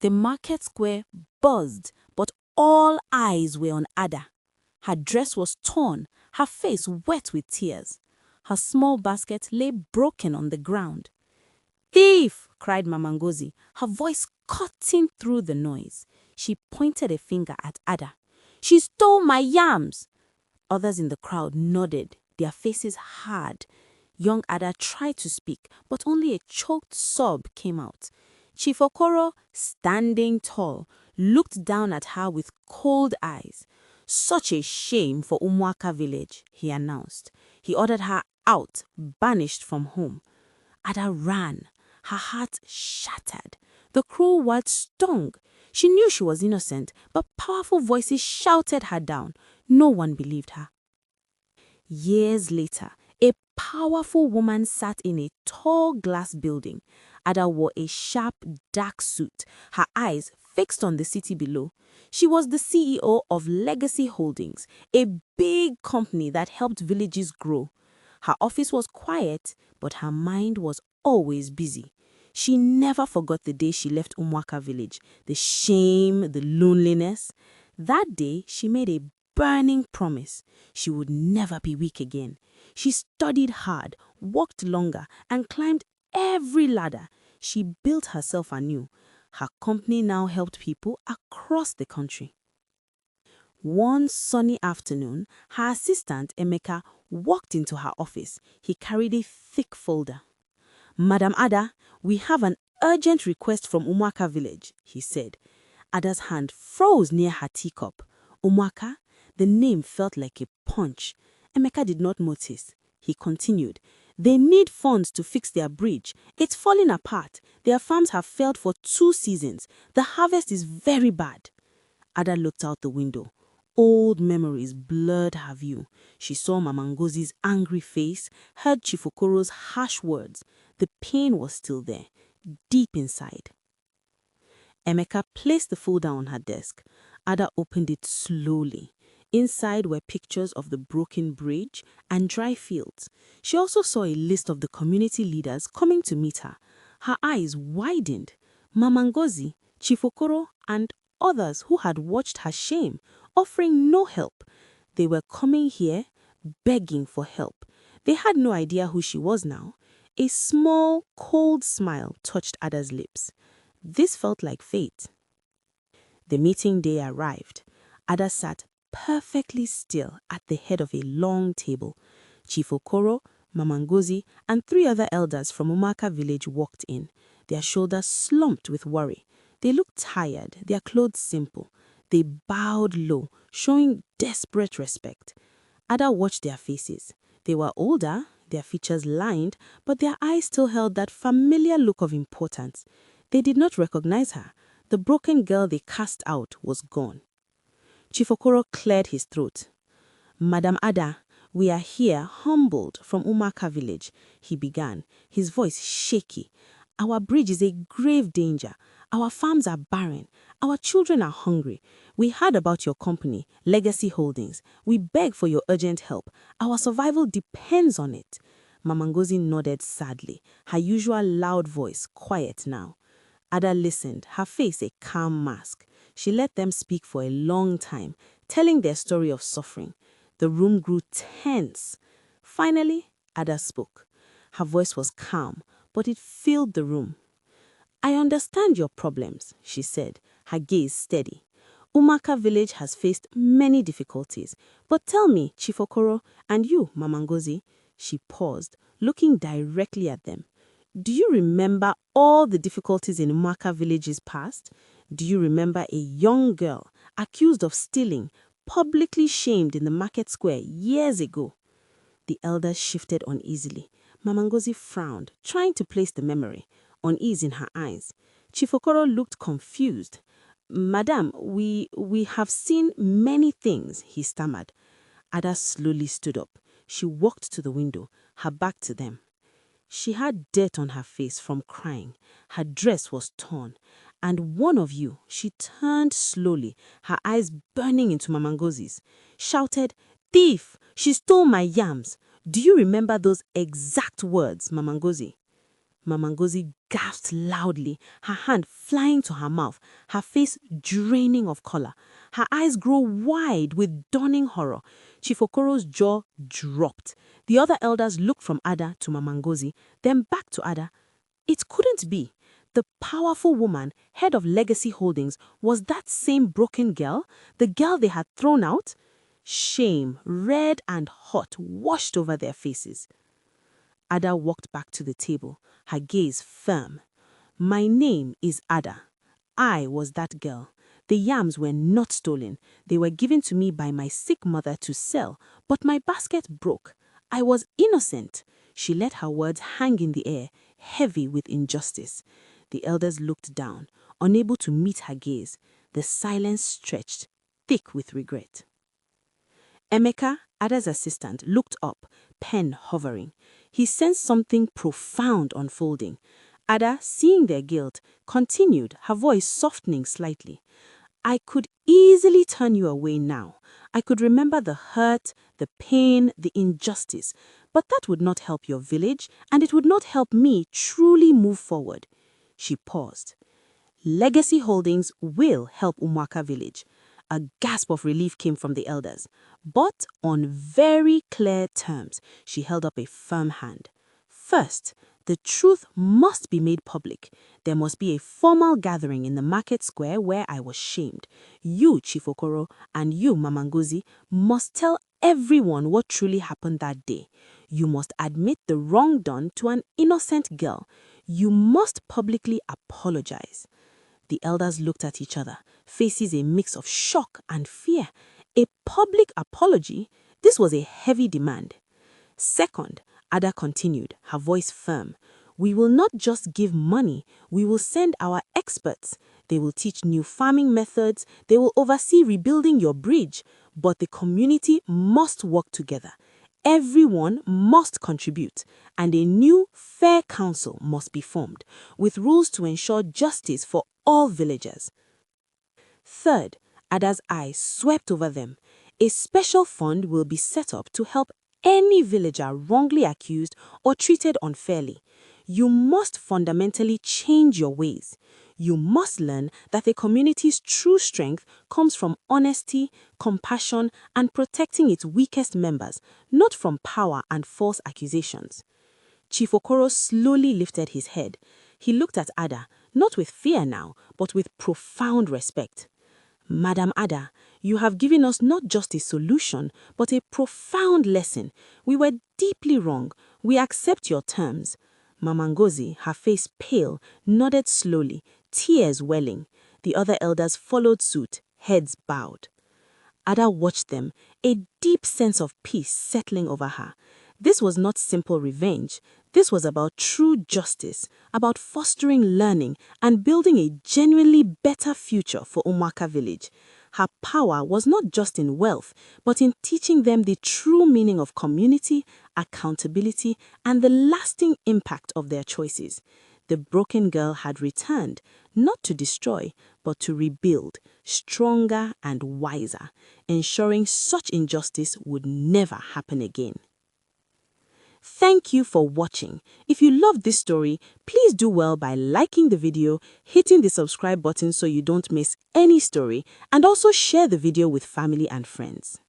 The market square buzzed, but all eyes were on Ada. Her dress was torn, her face wet with tears. Her small basket lay broken on the ground. "Thief!" cried Mama Ngozi, her voice cutting through the noise. She pointed a finger at Ada. "She stole my yams!" Others in the crowd nodded, their faces hard. Young Ada tried to speak, but only a choked sob came out. Chief Okoro, standing tall, looked down at her with cold eyes. "Such a shame for Umuaka Village," he announced. He ordered her out, banished from home. Ada ran, her heart shattered. The cruel words stung. She knew she was innocent, but powerful voices shouted her down. No one believed her. Years later, a powerful woman sat in a tall glass building. Ada wore a sharp, dark suit, her eyes fixed on the city below. She was the CEO of Legacy Holdings, a big company that helped villages grow. Her office was quiet, but her mind was always busy. She never forgot the day she left Umuaka Village, the shame, the loneliness. That day, she made a burning promise. She would never be weak again. She studied hard, worked longer, and climbed every ladder. She built herself anew. Her company now helped people across the country. One sunny afternoon, her assistant, Emeka, walked into her office. He carried a thick folder. "Madam Ada, we have an urgent request from Umuaka Village," he said. Ada's hand froze near her teacup. Umuaka? The name felt like a punch. Emeka did not notice. He continued. "They need funds to fix their bridge. It's falling apart. Their farms have failed for 2 seasons. The harvest is very bad." Ada looked out the window. Old memories blurred her view. She saw Mama Ngozi's angry face, heard Chief Okoro's harsh words. The pain was still there, deep inside. Emeka placed the folder on her desk. Ada opened it slowly. Inside were pictures of the broken bridge and dry fields. She also saw a list of the community leaders coming to meet her. Her eyes widened. Mama Ngozi, Chief Okoro, and others who had watched her shame, offering no help. They were coming here, begging for help. They had no idea who she was now. A small, cold smile touched Ada's lips. This felt like fate. The meeting day arrived. Ada sat perfectly still at the head of a long table. Chief Okoro, Mama Ngozi, and 3 other elders from Umuaka Village walked in. Their shoulders slumped with worry. They looked tired, their clothes simple. They bowed low, showing desperate respect. Ada watched their faces. They were older, their features lined, but their eyes still held that familiar look of importance. They did not recognize her. The broken girl they cast out was gone. Chief Okoro cleared his throat. "Madam Ada, we are here humbled from Umuaka Village," he began, his voice shaky. "Our bridge is a grave danger. Our farms are barren. Our children are hungry. We heard about your company, Legacy Holdings. We beg for your urgent help. Our survival depends on it." Mama Ngozi nodded sadly, her usual loud voice quiet now. Ada listened, her face a calm mask. She let them speak for a long time, telling their story of suffering. The room grew tense. Finally, Ada spoke. Her voice was calm, but it filled the room. "I understand your problems," she said, her gaze steady. "Umuaka Village has faced many difficulties. But tell me, Chief Okoro, and you, Mama Ngozi," she paused, looking directly at them. "Do you remember all the difficulties in Umuaka Village's past? Do you remember a young girl accused of stealing, publicly shamed in the market square years ago?" The elders shifted uneasily. Mama Ngozi frowned, trying to place the memory, unease in her eyes. Chief Okoro looked confused. "Madam, we have seen many things," he stammered. Ada slowly stood up. She walked to the window, her back to them. She had dirt on her face from crying. Her dress was torn. "And one of you," she turned slowly, her eyes burning into Mama Ngozi's, shouted, "Thief! She stole my yams! Do you remember those exact words, Mama Ngozi?" Mama Ngozi gasped loudly, her hand flying to her mouth. her face draining of color. Her eyes grow wide with dawning horror. Chief Okoro's jaw dropped. The other elders looked from Ada to Mama Ngozi, then back to Ada. It couldn't be. The powerful woman, head of Legacy Holdings, was that same broken girl, the girl they had thrown out? Shame, red and hot, washed over their faces. Ada walked back to the table, her gaze firm. My name is Ada. I was that girl. The yams were not stolen. They were given to me by my sick mother to sell, but my basket broke. I was innocent. She let her words hang in the air, heavy with injustice. The elders looked down, unable to meet her gaze. The silence stretched, thick with regret. Emeka, Ada's assistant, looked up, pen hovering. He sensed something profound unfolding. Ada, seeing their guilt, continued, her voice softening slightly. I could easily turn you away now. I could remember the hurt, the pain, the injustice. But that would not help your village, and it would not help me truly move forward. She paused. Legacy Holdings will help Umuaka Village. A gasp of relief came from the elders. But on very clear terms, she held up a firm hand. First, the truth must be made public. There must be a formal gathering in the market square where I was shamed. You, Chief Okoro, and you, Mama Ngozi, must tell everyone what truly happened that day. You must admit the wrong done to an innocent girl. You must publicly apologize. The elders looked at each other, faces a mix of shock and fear. A public apology? This was a heavy demand. Second, Ada continued, her voice firm. We will not just give money, we will send our experts. They will teach new farming methods, they will oversee rebuilding your bridge. But the community must work together. Everyone must contribute, and a new, fair council must be formed, with rules to ensure justice for all villagers. Third, Ada's eyes swept over them. A special fund will be set up to help any villager wrongly accused or treated unfairly. You must fundamentally change your ways. You must learn that the community's true strength comes from honesty, compassion, and protecting its weakest members, not from power and false accusations. Chief Okoro slowly lifted his head. He looked at Ada, not with fear now, but with profound respect. Madam Ada, you have given us not just a solution, but a profound lesson. We were deeply wrong. We accept your terms. Mama Ngozi, her face pale, nodded slowly, tears welling. The other elders followed suit, heads bowed. Ada watched them, a deep sense of peace settling over her. This was not simple revenge. This was about true justice, about fostering learning and building a genuinely better future for Umuaka Village. Her power was not just in wealth, but in teaching them the true meaning of community, accountability, and the lasting impact of their choices. The broken girl had returned, not to destroy, but to rebuild, stronger and wiser, ensuring such injustice would never happen again. Thank you for watching. If you loved this story, please do well by liking the video, hitting the subscribe button so you don't miss any story, and also share the video with family and friends.